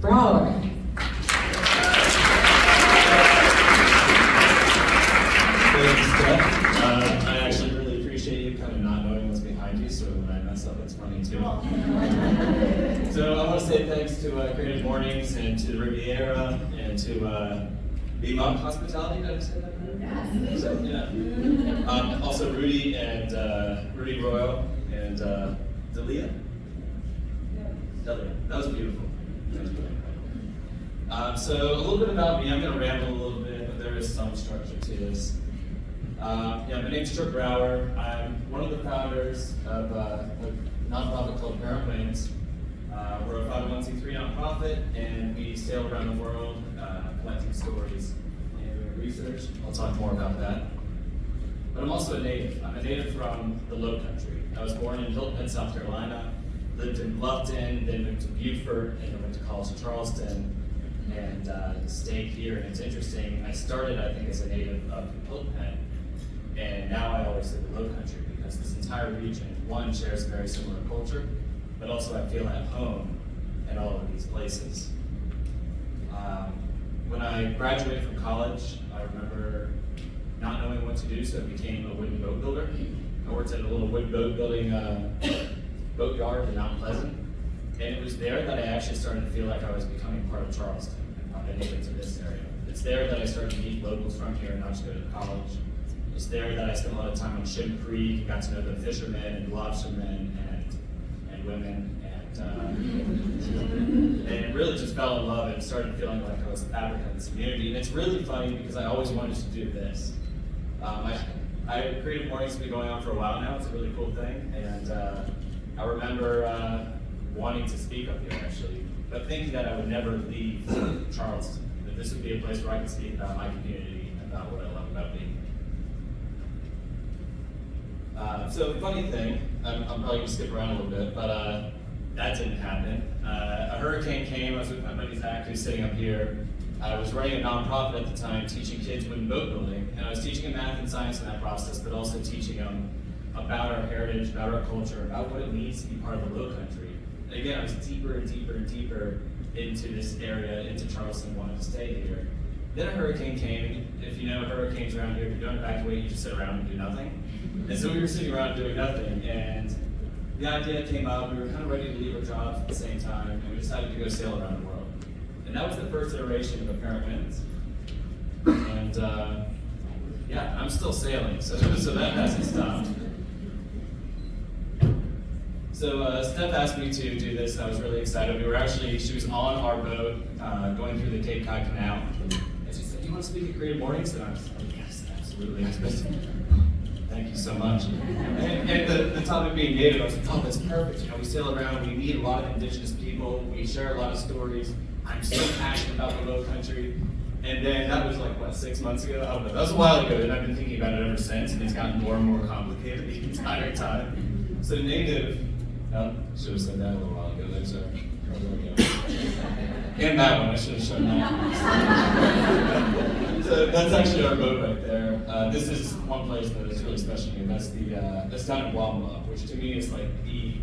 Brower. Thanks, Steph. I actually really appreciate you kind of not knowing what's behind you, so when I mess up, it's funny too. So I want to say thanks to Creative Mornings and to the Riviera and to Beamont Hospitality. Did I say that right? Yes. So, yeah. Also Rudy and Rudy Royal and Delia. Delia. That was beautiful. That was really cool. So a little bit about me. I'm going to ramble a little bit, but there is some structure to this. My name's Tripp Brower. I'm one of the founders of a nonprofit called CreativeMornings. We're a 501c3 nonprofit, and we sail around the world collecting stories and doing research. I'll talk more about that. But I'm also a native. I'm a native from the Lowcountry. I was born in Hilton Head, South Carolina, lived in Bluffton, then moved to Beaufort, and then went to college in Charleston, and stayed here. And it's interesting, I started, I think, as a native of Hilton Head, and now I always say the Lowcountry, because this entire region, one, shares a very similar culture, but also I feel at home in all of these places. When I graduated from college, I remember not knowing what to do, so I became a wooden boat builder. I worked at a little wood boat building boat yard in Mount Pleasant, and it was there that I actually started to feel like I was becoming part of Charleston and part of native to this area. It's there that I started to meet locals from here and not just go to college. It's there that I spent a lot of time on Ship Creek, got to know the fishermen and lobstermen and women, and really just fell in love and started feeling like I was a fabric of this community. And it's really funny because I always wanted to do this. Creative Mornings has been going on for a while now. It's a really cool thing, and I remember wanting to speak up here actually, but thinking that I would never leave Charleston, that this would be a place where I could speak about my community and about what I love about me. So the funny thing, I'm probably gonna skip around a little bit, but that didn't happen. A hurricane came. I was with my buddy Zach, who's sitting up here. I was running a nonprofit at the time, teaching kids wooden boat building, and I was teaching them math and science in that process, but also teaching them about our heritage, about our culture, about what it means to be part of the Lowcountry. And again, I was deeper and deeper and deeper into this area, into Charleston, wanted to stay here. Then a hurricane came. If you know hurricanes around here, if you don't evacuate, you just sit around and do nothing. And so we were sitting around doing nothing, and the idea came up. We were kind of ready to leave our jobs at the same time, and we decided to go sail around the world. And that was the first iteration of Apparent Winds. And yeah, I'm still sailing, so that hasn't stopped. So Steph asked me to do this, and I was really excited. She was on our boat going through the Cape Cod Canal, and she said, "You want to speak at Creative Mornings?" And I was like, "Yes, absolutely." Thank you so much. And the topic being native, I was like, "Oh, that's perfect. You know, we sail around, we meet a lot of indigenous people, we share a lot of stories. I'm so passionate about the Lowcountry." And then that was like, what, 6 months ago? I don't know, that was a while ago, and I've been thinking about it ever since, and it's gotten more and more complicated the entire time. So native, should have said that a little while ago, there's a, and that one, I should have shown that. So that's actually our boat right there. This is one place that is really special to me. That's down in Wamba, which to me is like the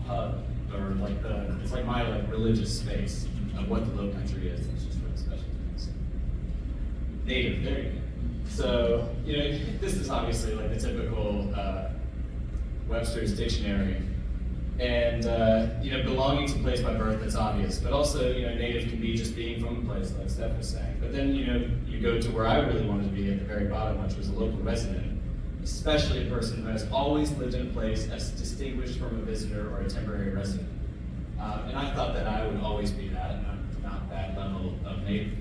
hub, or like it's like my religious space of what the Lowcountry is. It's just really special to me. So, native, there you go. So, this is obviously like the typical Webster's dictionary. And, belonging to a place by birth, that's obvious. But also, native can be just being from a place, like Steph was saying. But then, you go to where I really wanted to be at the very bottom, which was a local resident, especially a person who has always lived in a place as distinguished from a visitor or a temporary resident. And I thought that I would always be that, and I'm not that level of native.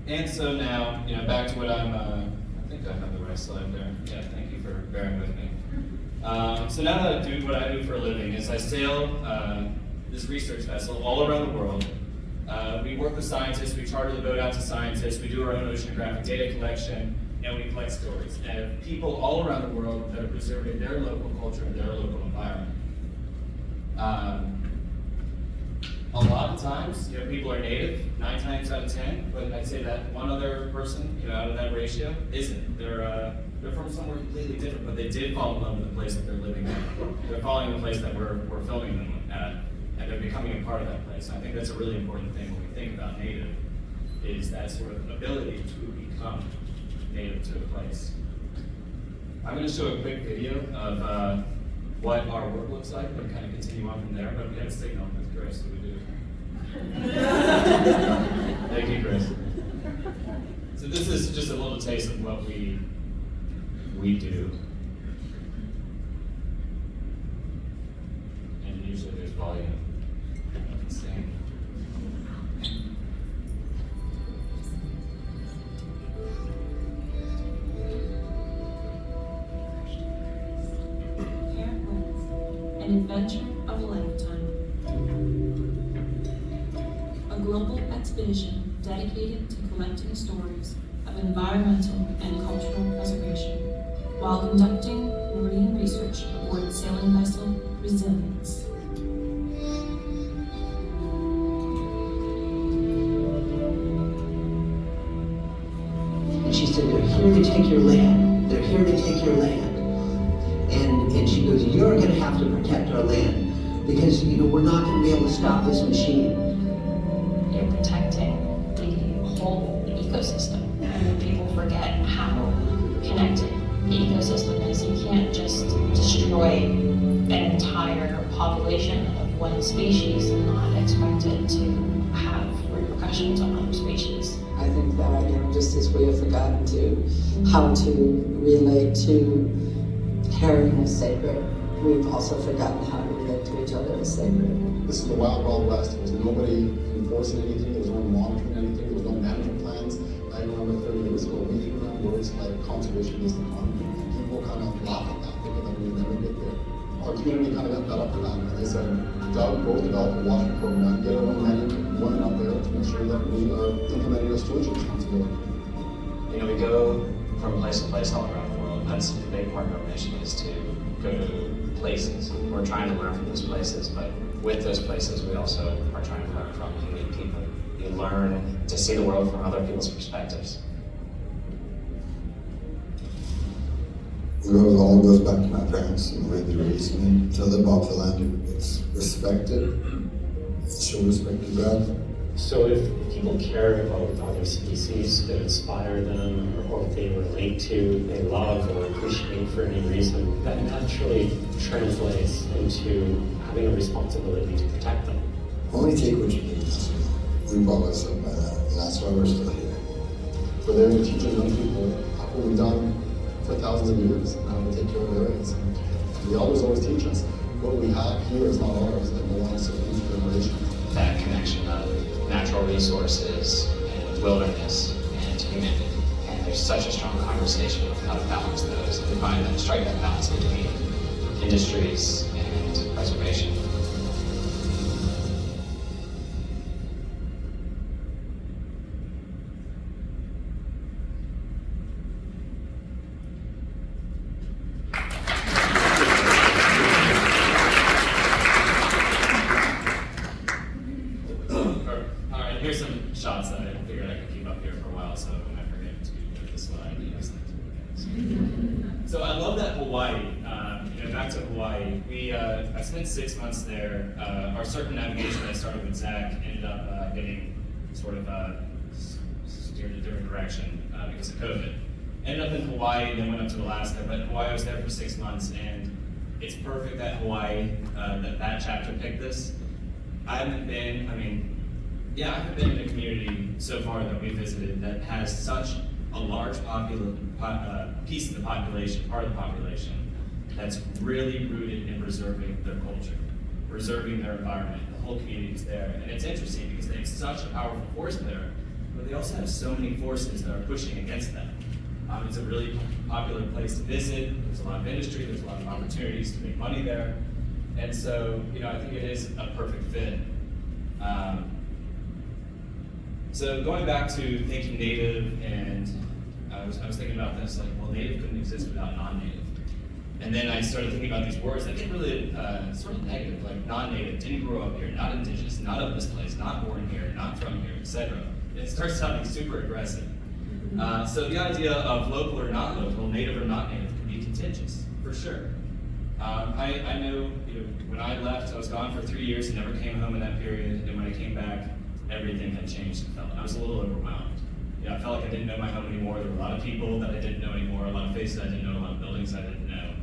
And so now, back to what I think I have the right slide there. Yeah, thank you for bearing with me. So now that I do what I do for a living is I sail this research vessel all around the world. We work with scientists, we charter the boat out to scientists, we do our own oceanographic data collection, and we collect stories. And people all around the world that are preserving their local culture and their local environment. A lot of times, people are native, 9 times out of 10, but I'd say that one other person, out of that ratio, isn't. They're from somewhere completely different, but they did fall in love with the place that they're living in. They're following the place that we're filming them at. becoming a part of that place. And I think that's a really important thing when we think about native, is that sort of ability to become native to a place. I'm going to show a quick video of what our work looks like and kind of continue on from there, but we have a signal with Chris, so we do. Thank you, Chris. So this is just a little taste of what we do. And usually there's volume. Insane. An adventure of a lifetime. A global expedition dedicated to collecting stories of environmental and cultural preservation while conducting marine research aboard sailing vessel Resilience. And she said, they're here to take your land. They're here to take your land. And she goes, you're going to have to protect our land because, we're not going to be able to stop this machine. You're protecting the whole ecosystem, and people forget how connected the ecosystem is. You can't just destroy an entire population of one species and not expect it to have repercussions on other species. I think that, just as we have forgotten how to relate to herring as sacred, we've also forgotten how to relate to each other as sacred. This is the wild, wild west. There was nobody enforcing anything, there was no monitoring anything, there was no management plans. I remember 30 years ago reading around words like conservation-based economy, and people kind of laughed at that, thinking that we would never get there. Our community kind of got fed up with that, and they said, go develop a water program, get our own women up there to make sure that we are implementing our stewardship responsibility. We go from place to place all around the world. That's a big part of our mission, is to go to places. We're trying to learn from those places, but with those places, we also are trying to learn from unique people. You learn to see the world from other people's perspectives. It all goes back to my parents and the way they raised me. To live off the land, it's respected. Show respect to God. So if people care about other species that inspire them or they relate to, they love or appreciate for any reason, that naturally translates into having a responsibility to protect them. Only take what you need. We've always lived by that, and that's why we're still here. We're there to teach young people what we've done for thousands of years and how to take care of their rights. And the elders always teach us, what we have here is not ours, it belongs to each generation. That connection of natural resources and wilderness and humanity. And there's such a strong conversation of how to balance those and find that, strike that balance between industries and preservation. Here's some shots that I figured I could keep up here for a while, so when I forget to put this slide, you guys So I love that Hawaii. Back to Hawaii. I spent 6 months there. Our circumnavigation that I started with Zach ended up getting sort of steered a different direction because of COVID. Ended up in Hawaii and then went up to Alaska, but Hawaii I was there for 6 months, and it's perfect that Hawaii, that chapter picked this. I haven't been in a community so far that we visited that has such a large piece of the population, part of the population, that's really rooted in preserving their culture, preserving their environment. The whole community is there. And it's interesting because they have such a powerful force there, but they also have so many forces that are pushing against them. It's a really popular place to visit. There's a lot of industry, there's a lot of opportunities to make money there. And so, I think it is a perfect fit. So going back to thinking native, and I was thinking about this, native couldn't exist without non-native. And then I started thinking about these words that get really sort of negative, like non-native, didn't grow up here, not indigenous, not of this place, not born here, not from here, etc. It starts sounding super aggressive. So the idea of local or not local, native or not native, can be contentious, for sure. I know, when I left, I was gone for 3 years and never came home in that period, and when I came back, everything had changed. I was a little overwhelmed. I felt like I didn't know my home anymore. There were a lot of people that I didn't know anymore, a lot of faces I didn't know, a lot of buildings I didn't know.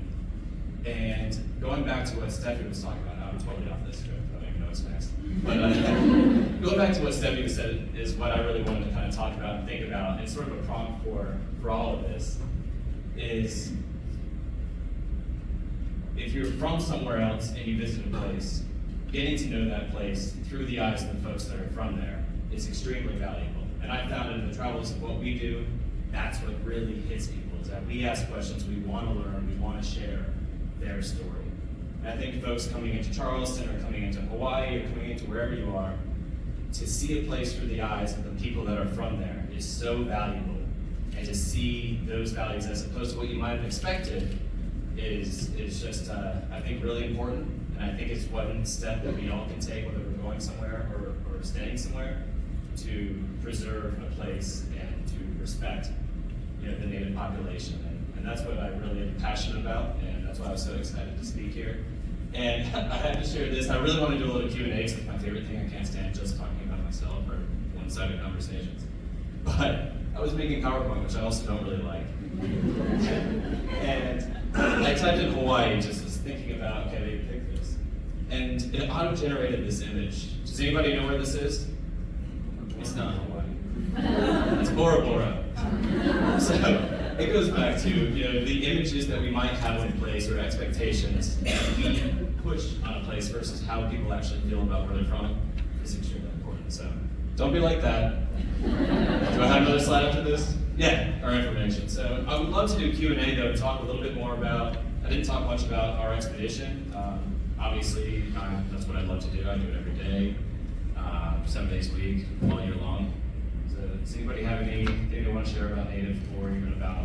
And going back to what Steffi was talking about, I'm totally off this script, I don't even know what's next. But going back to what Steffi said is what I really wanted to kind of talk about and think about, and sort of a prompt for all of this, is if you're from somewhere else and you visit a place, getting to know that place through the eyes of the folks that are from there is extremely valuable. And I found in the travels of what we do, that's what really hits people, is that we ask questions, we want to learn, we want to share their story. And I think folks coming into Charleston or coming into Hawaii or coming into wherever you are, to see a place through the eyes of the people that are from there is so valuable. And to see those values as opposed to what you might have expected is just, I think, really important. And I think it's one step that we all can take, whether we're going somewhere or staying somewhere, to preserve a place and to respect, the native population. And that's what I really am passionate about, and that's why I was so excited to speak here. And I had to share this. I really want to do a little Q&A because it's my favorite thing. I can't stand just talking about myself or one-sided conversations. But I was making PowerPoint, which I also don't really like. And I typed in Hawaii just as thinking about, okay, they picked this. And it auto-generated this image. Does anybody know where this is? It's not Hawaii. It's Bora Bora. So it goes back to the images that we might have in place or expectations that we push on a place versus how people actually feel about where they're from is extremely important. So don't be like that. Do I have another slide after this? Yeah, our information. So I would love to do Q&A though, and talk a little bit more about, I didn't talk much about our expedition. Obviously, that's what I love to do. I do it every day, 7 days a week, all year long. So does anybody have anything they want to share about Native or even about